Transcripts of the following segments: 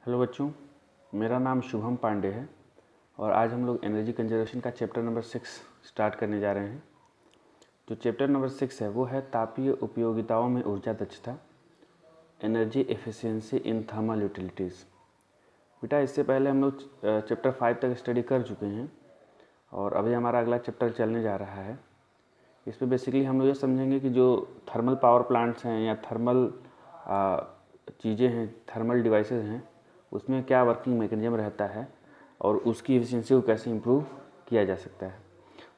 Hello बच्चों, मेरा नाम शुभम पांडे है और आज हम लोग एनर्जी कंजर्वेशन का चैप्टर नंबर 6 स्टार्ट करने जा रहे हैं। जो चैप्टर नंबर 6 है वो है तापीय उपयोगिताओं में ऊर्जा दक्षता, energy efficiency in thermal utilities. बेटा, इससे पहले हम लोग चैप्टर 5 तक स्टडी कर चुके हैं और अभी हमारा अगला चैप्टर चलने जा रहा है। इस पर बेसिकली हम लोग ये समझेंगे कि जो थर्मल पावर प्लांट्स हैं या थर्मल चीज़ें हैं, थर्मल डिवाइसेस हैं, उसमें क्या वर्किंग मैकेनिज्म रहता है और उसकी एफिशिएंसी को कैसे इम्प्रूव किया जा सकता है।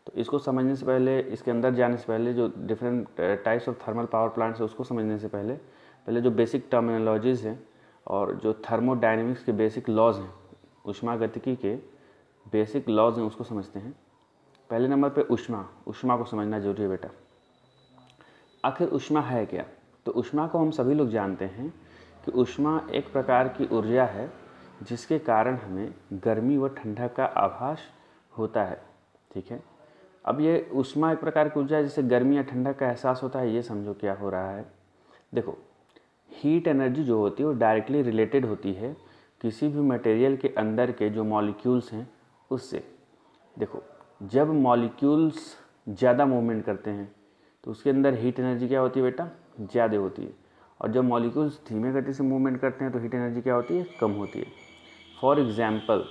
तो इसको समझने से पहले, इसके अंदर जाने से पहले, जो different types of thermal power plants है उसको समझने से पहले जो बेसिक टर्मिनोलॉजीज़ हैं और जो थर्मोडायनेमिक्स के बेसिक लॉज हैं, ऊष्मागतिकी के बेसिक लॉज हैं, उसको समझते हैं। पहले नंबर पे ऊष्मा को समझना जरूरी है बेटा। आखिर ऊष्मा है क्या? तो ऊष्मा को हम सभी लोग जानते हैं कि ऊष्मा एक प्रकार की ऊर्जा है जिसके कारण हमें गर्मी व ठंडक का आभास होता है। ठीक है, अब ये ऊष्मा एक प्रकार की ऊर्जा है जिससे गर्मी या ठंडक का एहसास होता है। ये समझो क्या हो रहा है। देखो, हीट एनर्जी जो होती है वो डायरेक्टली रिलेटेड होती है किसी भी मटेरियल के अंदर के जो मॉलिक्यूल्स हैं उससे। देखो, जब मॉलिक्यूल्स ज़्यादा मूवमेंट करते हैं तो उसके अंदर हीट एनर्जी क्या होती है बेटा? ज़्यादा होती है। और जब मॉलिक्यूल्स धीमे गति से मूवमेंट करते हैं तो हीट एनर्जी क्या होती है? कम होती है। फॉर एग्जाम्पल,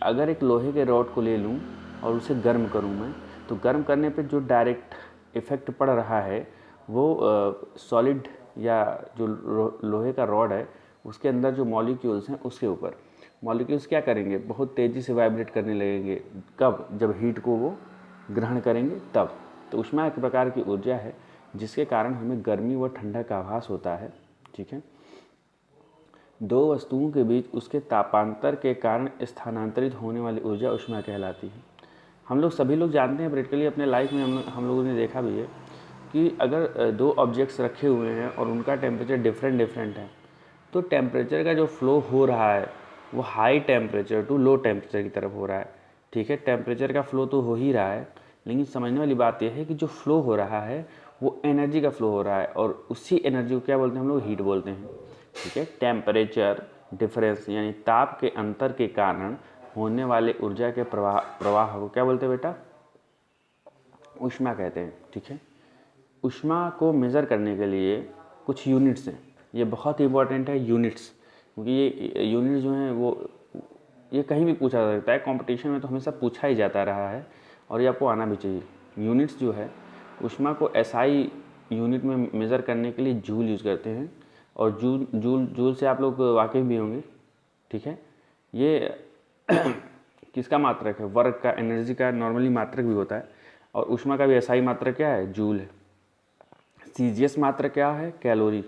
अगर एक लोहे के रॉड को ले लूँ और उसे गर्म करूँ मैं, तो गर्म करने पे जो डायरेक्ट इफ़ेक्ट पड़ रहा है वो सॉलिड या जो लोहे का रॉड है उसके अंदर जो मॉलिक्यूल्स हैं उसके ऊपर। मॉलिक्यूल्स क्या करेंगे? बहुत तेज़ी से वाइब्रेट करने लगेंगे। कब? जब हीट को वो ग्रहण करेंगे तब। तो ऊष्मा एक प्रकार की ऊर्जा है जिसके कारण हमें गर्मी व ठंडक का आभास होता है। ठीक है, दो वस्तुओं के बीच उसके तापांतर के कारण स्थानांतरित होने वाली ऊर्जा ऊष्मा कहलाती है। हम लोग सभी लोग जानते हैं, प्रैक्टिकली अपने लाइफ में हम लोगों ने देखा भी है कि अगर दो ऑब्जेक्ट्स रखे हुए हैं और उनका टेम्परेचर डिफरेंट है, तो टेम्परेचर का जो फ्लो हो रहा है वो high temperature to low temperature की तरफ हो रहा है। ठीक है, टेम्परेचर का फ्लो तो हो ही रहा है, लेकिन समझने वाली बात यह है कि जो फ्लो हो रहा है वो एनर्जी का फ्लो हो रहा है और उसी एनर्जी को क्या बोलते हैं हम लोग? हीट बोलते हैं। ठीक है, टेम्परेचर डिफरेंस यानी ताप के अंतर के कारण होने वाले ऊर्जा के प्रवाह को क्या बोलते हैं बेटा? ऊष्मा कहते हैं। ठीक है, ऊष्मा को मेज़र करने के लिए कुछ यूनिट्स हैं। ये बहुत इंपॉर्टेंट है, यूनिट्स, क्योंकि ये यूनिट्स जो हैं वो ये कहीं भी पूछा जा सकता है। कंपटीशन में तो हमेशा पूछा ही जाता रहा है और ये आपको आना भी चाहिए। यूनिट्स जो है, ऊष्मा को एसआई यूनिट में मेज़र करने के लिए जूल यूज़ करते हैं और जूल से आप लोग वाकिफ़ भी होंगे। ठीक है, ये किसका मात्रक है? वर्क का, एनर्जी का नॉर्मली मात्रक भी होता है और ऊष्मा का भी एसआई मात्रक क्या है? जूल है। सीजीएस मात्रक क्या है? कैलोरी।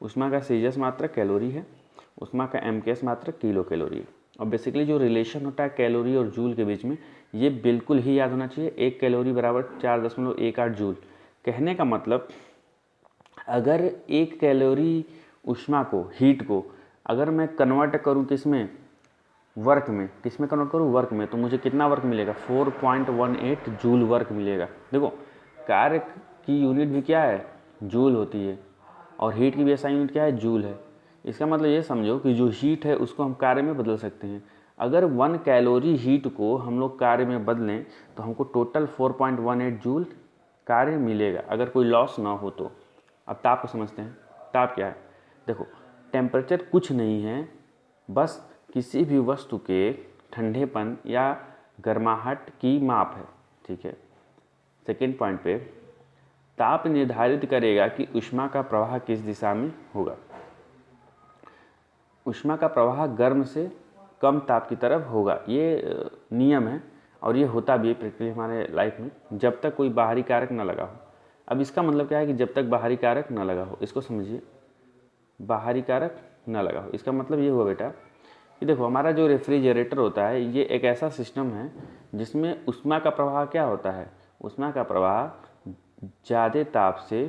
ऊष्मा का सीजीएस मात्रक कैलोरी है, ऊष्मा का एमकेएस मात्रक किलो कैलोरी है। और बेसिकली जो रिलेशन होता है कैलोरी और जूल के बीच में, ये बिल्कुल ही याद होना चाहिए। 1 कैलोरी बराबर 4.18 जूल। कहने का मतलब, अगर 1 कैलोरी ऊष्मा को, हीट को, अगर मैं कन्वर्ट करूँ किस में? वर्क में। किस में कन्वर्ट करूँ? वर्क में। तो मुझे कितना वर्क मिलेगा? 4.18 जूल वर्क मिलेगा। देखो, कार्य की यूनिट भी क्या है? जूल होती है और हीट की भी ऐसा यूनिट क्या है? जूल है। इसका मतलब ये समझो कि जो हीट है उसको हम कार्य में बदल सकते हैं। अगर 1 कैलोरी हीट को हम लोग कार्य में बदलें तो हमको टोटल 4.18 जूल कार्य मिलेगा, अगर कोई लॉस ना हो तो। अब ताप को समझते हैं। ताप क्या है? देखो, टेम्परेचर कुछ नहीं है, बस किसी भी वस्तु के ठंडेपन या गर्माहट की माप है। ठीक है, सेकेंड पॉइंट पे, ताप निर्धारित करेगा कि ऊष्मा का प्रवाह किस दिशा में होगा। ऊष्मा का प्रवाह गर्म से कम ताप की तरफ होगा, ये नियम है और ये होता भी है प्रैक्टिकली हमारे लाइफ में, जब तक कोई बाहरी कारक ना लगा हो। अब इसका मतलब क्या है कि जब तक बाहरी कारक ना लगा हो, इसको समझिए। बाहरी कारक ना लगा हो, इसका मतलब ये हुआ बेटा कि देखो, हमारा जो रेफ्रिजरेटर होता है ये एक ऐसा सिस्टम है जिसमें ऊष्मा का प्रवाह क्या होता है? ऊष्मा का प्रवाह ज़्यादा ताप से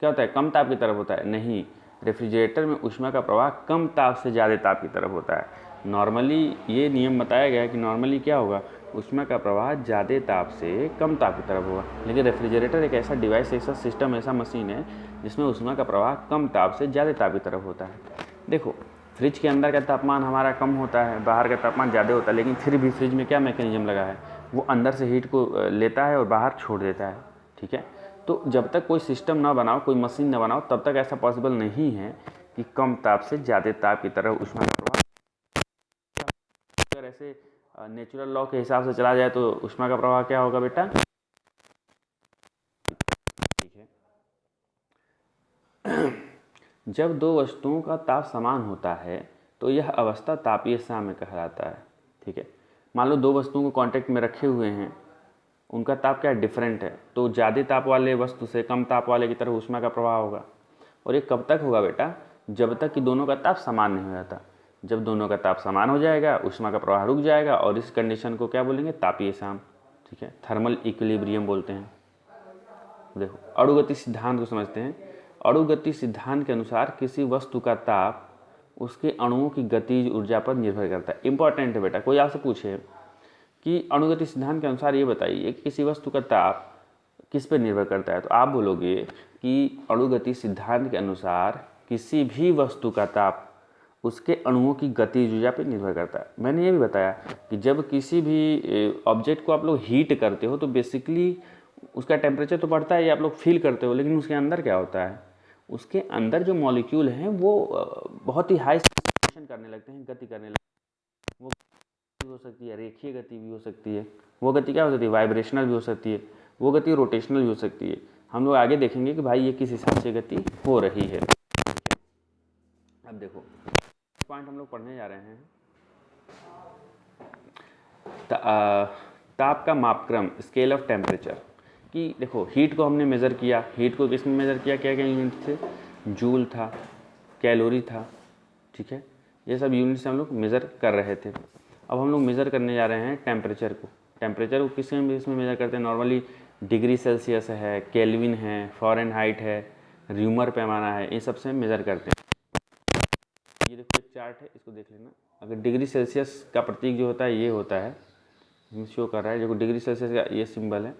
क्या होता है? कम ताप की तरफ होता है। नहीं, रेफ्रिजरेटर में ऊष्मा का प्रवाह कम ताप से ज़्यादा ताप की तरफ होता है। नॉर्मली ये नियम बताया गया है कि नॉर्मली क्या होगा? ऊष्मा का प्रवाह ज़्यादा ताप से कम ताप की तरफ होगा। लेकिन रेफ्रिजरेटर एक ऐसा डिवाइस, ऐसा सिस्टम, ऐसा मशीन है जिसमें ऊष्मा का प्रवाह कम ताप से ज़्यादा ताप की तरफ होता है। देखो, फ्रिज के अंदर का तापमान हमारा कम होता है, बाहर का तापमान ज़्यादा होता है, लेकिन फिर भी फ्रिज में क्या मैकेनिज्म लगा है, वो अंदर से हीट को लेता है और बाहर छोड़ देता है। ठीक है, तो जब तक कोई सिस्टम ना बनाओ, कोई मशीन ना बनाओ, तब तक ऐसा पॉसिबल नहीं है कि कम ताप से ज़्यादा ताप की तरफ ऊष्मा का प्रवाह। अगर ऐसे नेचुरल लॉ के हिसाब से चला जाए तो ऊष्मा का प्रवाह क्या होगा बेटा? ठीक है, जब दो वस्तुओं का ताप समान होता है तो यह अवस्था तापीय साम्य कहलाता है। ठीक है, मान लो दो वस्तुओं को कांटेक्ट में रखे हुए हैं, उनका ताप क्या डिफरेंट है, तो ज़्यादा ताप वाले वस्तु से कम ताप वाले की तरफ ऊष्मा का प्रवाह होगा। और ये कब तक होगा बेटा? जब तक कि दोनों का ताप समान नहीं हो जाता। जब दोनों का ताप समान हो जाएगा, ऊष्मा का प्रवाह रुक जाएगा, और इस कंडीशन को क्या बोलेंगे? तापीय साम्य। ठीक है, थर्मल इक्विलिब्रियम बोलते हैं। देखो, अणुगति सिद्धांत को समझते हैं। अणुगति सिद्धांत के अनुसार किसी वस्तु का ताप उसके अणुओं की गतिज ऊर्जा पर निर्भर करता है। इंपॉर्टेंट है बेटा, कोई आपसे पूछे कि अणुगति सिद्धांत के अनुसार ये बताइए कि किसी वस्तु का ताप किस पर निर्भर करता है, तो आप बोलोगे कि अणुगति सिद्धांत के अनुसार किसी भी वस्तु का ताप उसके अणुओं की गतिज ऊर्जा पर निर्भर करता है। मैंने ये भी बताया कि जब किसी भी ऑब्जेक्ट को आप लोग हीट करते हो तो बेसिकली उसका टेम्परेचर तो बढ़ता है, ये आप लोग फील करते हो, लेकिन उसके अंदर क्या होता है? उसके अंदर जो मॉलिक्यूल हैं वो बहुत ही हाई एक्सेलरेशन करने लगते हैं, गति करने लगते हैं। वो भी हो सकती है, रेखीय गति भी हो सकती है, वो गति क्या हो सकती है? वाइब्रेशनल भी हो सकती है, वो गति रोटेशनल भी हो सकती है। हम लोग आगे देखेंगे कि भाई ये किस हिसाब से गति हो रही है। अब देखो, पॉइंट हम लोग पढ़ने जा रहे हैं, ताप का मापक्रम, स्केल ऑफ टेम्परेचर। कि देखो, हीट को हमने मेज़र किया, हीट को किस में मेज़र किया, क्या क्या यूनिट थे? जूल था, कैलोरी था। ठीक है, ये सब यूनिट से हम लोग मेज़र कर रहे थे। अब हम लोग मेज़र करने जा रहे हैं टेम्परेचर को। टेम्परेचर को किस में इसमें मेज़र करते हैं? नॉर्मली डिग्री सेल्सियस है, केल्विन है, फ़ारेनहाइट है, र्यूमर पैमाना है, इन सब से मेज़र करते हैं। ये देखो एक चार्ट है, इसको देख लेना। अगर डिग्री सेल्सियस का प्रतीक जो होता है ये होता है, शो कर रहा है, देखो डिग्री सेल्सियस का ये सिंबल है,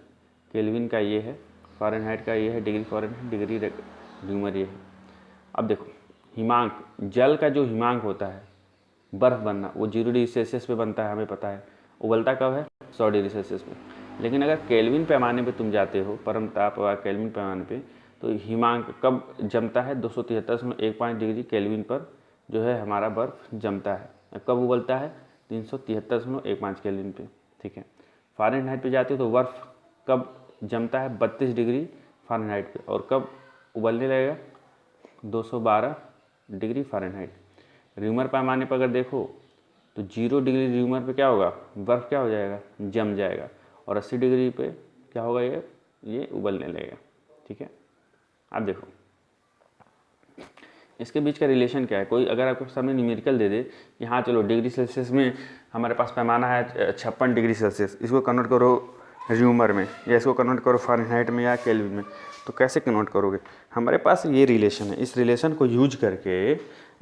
केल्विन का ये है, फ़ारेनहाइट का ये है, डिग्री फ़ारेनहाइट, डिग्री र्यूमर ये है। अब देखो, हिमांक, जल का जो हिमांक होता है, बर्फ़ बनना, वो 0 डिग्री सेल्सियस पे बनता है, हमें पता है। उबलता कब है? 100 डिग्री सेल्सियस पे। लेकिन अगर केल्विन पैमाने पे तुम जाते हो, परम ताप व केल्विन पैमाने पे, तो हिमांक कब जमता है? 273.15 डिग्री केल्विन पर जो है हमारा बर्फ़ जमता है। कब उबलता है? 373.15 केल्विन पे। ठीक है, फ़ारेनहाइट पे जाते हो तो बर्फ़ कब जमता है? 32 डिग्री फ़ारेनहाइट पे। और कब उबलने लगेगा? 212 डिग्री फ़ारेनहाइट। र्यूमर पैमाने पर अगर देखो तो 0 डिग्री र्यूमर पे क्या होगा? बर्फ़ क्या हो जाएगा? जम जाएगा। और 80 डिग्री पे क्या होगा? ये उबलने लगेगा। ठीक है, अब देखो इसके बीच का रिलेशन क्या है। कोई अगर आपके सामने न्यूमेरिकल दे दे कि हाँ चलो डिग्री सेल्सियस में हमारे पास पैमाना है 56 डिग्री सेल्सियस, इसको कन्वर्ट करो र्यूमर में, या इसको कन्वर्ट करो फ़ारेनहाइट में या केल्विन में, तो कैसे कन्वर्ट करोगे? हमारे पास ये रिलेशन है, इस रिलेशन को यूज करके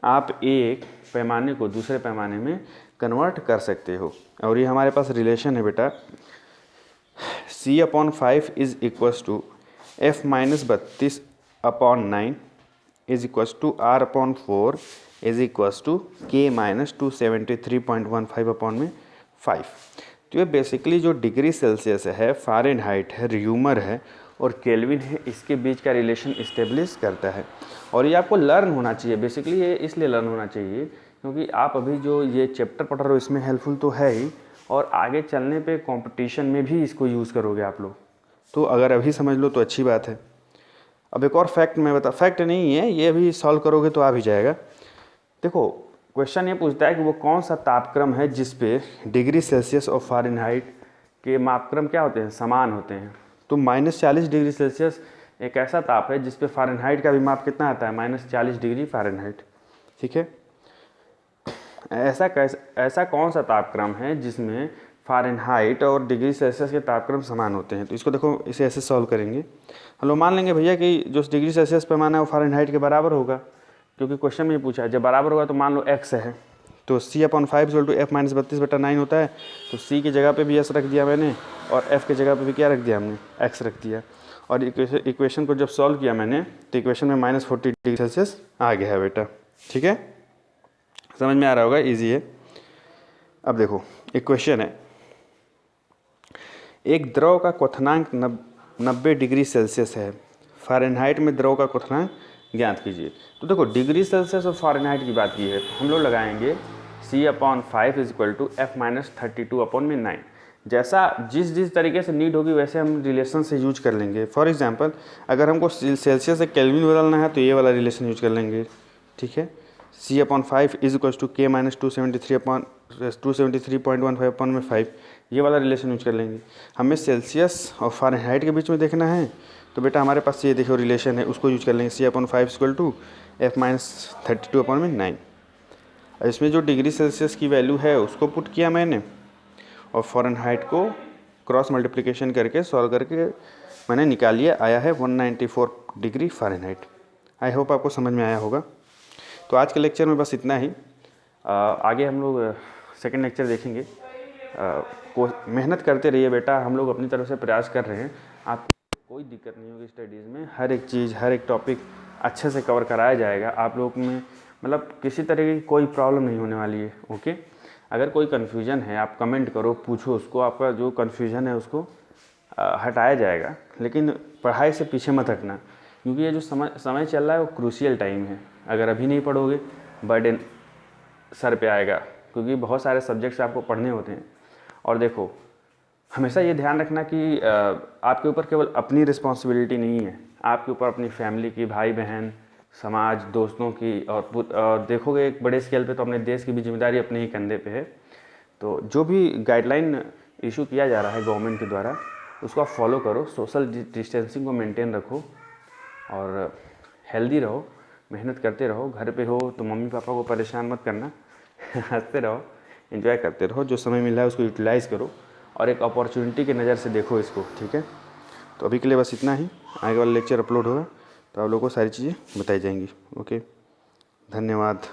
आप एक पैमाने को दूसरे पैमाने में कन्वर्ट कर सकते हो। और ये हमारे पास रिलेशन है बेटा, C/5 is equals to F-32/9 is equals to R/4 is equals to K-273.15/5। तो ये बेसिकली जो डिग्री सेल्सियस है, फ़ारेनहाइट है, र्यूमर है और केल्विन है, इसके बीच का रिलेशन इस्टेब्लिश करता है। और ये आपको लर्न होना चाहिए। बेसिकली ये इसलिए लर्न होना चाहिए क्योंकि आप अभी जो ये चैप्टर पढ़ रहे हो इसमें हेल्पफुल तो है ही, और आगे चलने पे कंपटीशन में भी इसको यूज़ करोगे आप लोग। तो अगर अभी समझ लो तो अच्छी बात है। अब एक और फैक्ट मैं फैक्ट नहीं है ये, अभी सॉल्व करोगे तो आ भी जाएगा। देखो, क्वेश्चन ये पूछता है कि वो कौन सा तापक्रम है जिस पे डिग्री सेल्सियस और फ़ारेनहाइट के मापक्रम क्या होते हैं? समान होते हैं। तो -40 डिग्री सेल्सियस एक ऐसा ताप है जिस पे फ़ारेनहाइट का भी माप कितना आता है? -40 डिग्री फ़ारेनहाइट। ठीक है, ऐसा कौन सा तापक्रम है जिसमें फ़ारेनहाइट और डिग्री सेल्सियस के तापक्रम समान होते हैं? तो इसको देखो, इसे ऐसे सॉल्व करेंगे। हम लोग मान लेंगे भैया कि जो डिग्री सेल्सियस पैमाना है वो फ़ारेनहाइट के बराबर होगा, क्योंकि क्वेश्चन में ही पूछा है। जब बराबर होगा तो मान लो x है, तो C/5 = F-32/9 होता है। तो C की जगह पे भी s रख दिया मैंने, और F की जगह पे भी क्या रख दिया हमने? x रख दिया। और इक्वेशन को जब सॉल्व किया मैंने तो इक्वेशन में -40 डिग्री सेल्सियस आ गया है बेटा। ठीक है, समझ में आ रहा होगा, इजी है। अब देखो एक क्वेश्चन है, एक द्रव का क्वथनांक 90 डिग्री सेल्सियस है, फ़ारेनहाइट में द्रव का क्वथनांक ज्ञात कीजिए। तो देखो डिग्री सेल्सियस और फ़ारेनहाइट की बात की है, हम लोग लगाएंगे C/5 = F-32/9। जैसा जिस तरीके से नीड होगी वैसे हम रिलेशन से यूज कर लेंगे। फॉर एग्जांपल अगर हमको सेल्सियस से केल्विन बदलना है तो ये वाला रिलेशन यूज कर लेंगे, ठीक है। C/5 = K-273.15/5, ये वाला रिलेशन यूज कर लेंगे। हमें सेल्सियस और फ़ारेनहाइट के बीच में देखना है तो बेटा हमारे पास ये देखो रिलेशन है, उसको यूज कर लेंगे C/5 = F-32/9। इसमें जो डिग्री सेल्सियस की वैल्यू है उसको पुट किया मैंने और फ़ारेनहाइट को क्रॉस मल्टीप्लिकेशन करके सॉल्व करके मैंने निकाल लिया, आया है 194 डिग्री फ़ारेनहाइट। आई होप आपको समझ में आया होगा। तो आज के लेक्चर में बस इतना ही। आगे हम लोग सेकंड लेक्चर देखेंगे। मेहनत करते रहिए बेटा, हम लोग अपनी तरफ से प्रयास कर रहे हैं, आपको कोई दिक्कत नहीं होगी स्टडीज़ में। हर एक चीज़ हर एक टॉपिक अच्छे से कवर कराया जाएगा। आप लोग में मतलब किसी तरह की कोई प्रॉब्लम नहीं होने वाली है, ओके। अगर कोई कन्फ्यूजन है आप कमेंट करो, पूछो उसको, आपका जो कन्फ्यूजन है उसको हटाया जाएगा। लेकिन पढ़ाई से पीछे मत हटना, क्योंकि ये जो समय चल रहा है वो क्रूशियल टाइम है। अगर अभी नहीं पढ़ोगे बर्डन सर पे आएगा, क्योंकि बहुत सारे सब्जेक्ट्स आपको पढ़ने होते हैं। और देखो हमेशा ये ध्यान रखना कि आपके ऊपर केवल अपनी रिस्पॉन्सिबिलिटी नहीं है, आपके ऊपर अपनी फैमिली की, भाई बहन, समाज, दोस्तों की, और देखोगे एक बड़े स्केल पे तो अपने देश की भी जिम्मेदारी अपने ही कंधे पे है। तो जो भी गाइडलाइन इशू किया जा रहा है गवर्नमेंट के द्वारा उसको आप फॉलो करो, सोशल डिस्टेंसिंग को मेंटेन रखो और हेल्दी रहो, मेहनत करते रहो। घर पे हो तो मम्मी पापा को परेशान मत करना हंसते रहो, एंजॉय करते रहो, जो समय मिला है उसको यूटिलाइज़ करो और एक अपॉर्चुनिटी की नज़र से देखो इसको, ठीक है। तो अभी के लिए बस इतना ही। आगे वाला लेक्चर अपलोड होगा तो आप लोगों को सारी चीज़ें बताई जाएंगी, ओके। धन्यवाद।